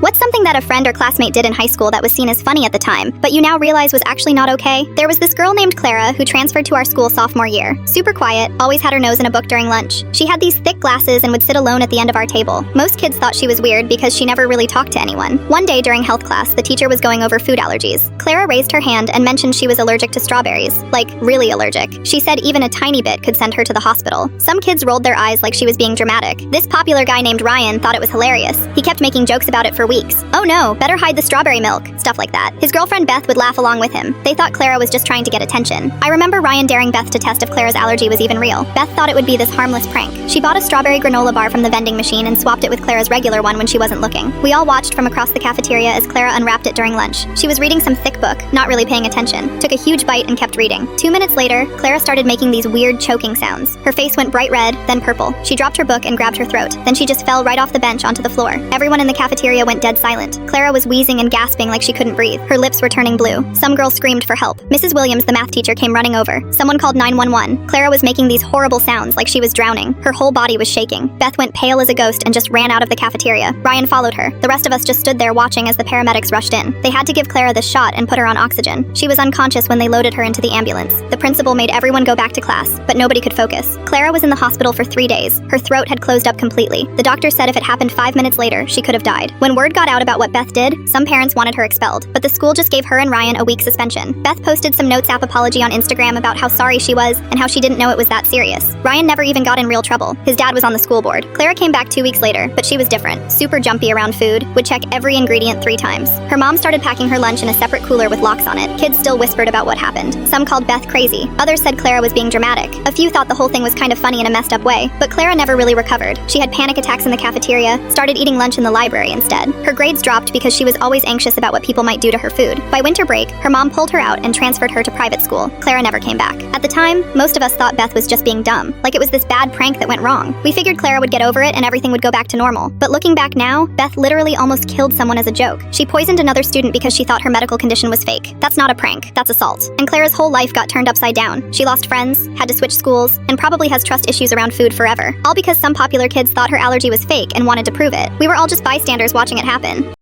What's something that a friend or classmate did in high school that was seen as funny at the time, but you now realize was actually not okay? There was this girl named Clara who transferred to our school sophomore year. Super quiet, always had her nose in a book during lunch. She had these thick glasses and would sit alone at the end of our table. Most kids thought she was weird because she never really talked to anyone. One day during health class, the teacher was going over food allergies. Clara raised her hand and mentioned she was allergic to strawberries. Like, really allergic. She said even a tiny bit could send her to the hospital. Some kids rolled their eyes like she was being dramatic. This popular guy named Ryan thought it was hilarious. He kept making jokes about it for weeks. Oh no, better hide the strawberry milk. Stuff like that. His girlfriend Beth would laugh along with him. They thought Clara was just trying to get attention. I remember Ryan daring Beth to test if Clara's allergy was even real. Beth thought it would be this harmless prank. She bought a strawberry granola bar from the vending machine and swapped it with Clara's regular one when she wasn't looking. We all watched from across the cafeteria as Clara unwrapped it during lunch. She was reading some thick book, not really paying attention. Took a huge bite and kept reading. 2 minutes later, Clara started making these weird choking sounds. Her face went bright red, then purple. She dropped her book and grabbed her throat. Then she just fell right off the bench onto the floor. Everyone in the cafeteria went dead silent. Clara was wheezing and gasping like she couldn't breathe. Her lips were turning blue. Some girl screamed for help. Mrs. Williams, the math teacher, came running over. Someone called 911. Clara was making these horrible sounds like she was drowning. Her whole body was shaking. Beth went pale as a ghost and just ran out of the cafeteria. Ryan followed her. The rest of us just stood there watching as the paramedics rushed in. They had to give Clara this shot and put her on oxygen. She was unconscious when they loaded her into the ambulance. The principal made everyone go back to class, but nobody could focus. Clara was in the hospital for 3 days. Her throat had closed up completely. The doctor said if it happened 5 minutes later, she could have died. When word got out about what Beth did, some parents wanted her expelled, but the school just gave her and Ryan a week suspension. Beth posted some notes app apology on Instagram about how sorry she was and how she didn't know it was that serious. Ryan never even got in real trouble. His dad was on the school board. Clara came back 2 weeks later, but she was different. Super jumpy around food, would check every ingredient 3 times. Her mom started packing her lunch in a separate cooler with locks on it. Kids still whispered about what happened. Some called Beth crazy. Others said Clara was being dramatic. A few thought the whole thing was kind of funny in a messed up way, but Clara never really recovered. She had panic attacks in the cafeteria, started eating lunch in the library instead. Her grades dropped because she was always anxious about what people might do to her food. By winter break, her mom pulled her out and transferred her to private school. Clara never came back. At the time, most of us thought Beth was just being dumb, like it was this bad prank that went wrong. We figured Clara would get over it and everything would go back to normal. But looking back now, Beth literally almost killed someone as a joke. She poisoned another student because she thought her medical condition was fake. That's not a prank, that's assault. And Clara's whole life got turned upside down. She lost friends, had to switch schools, and probably has trust issues around food forever. All because some popular kids thought her allergy was fake and wanted to prove it. We were all just bystanders watching it happen.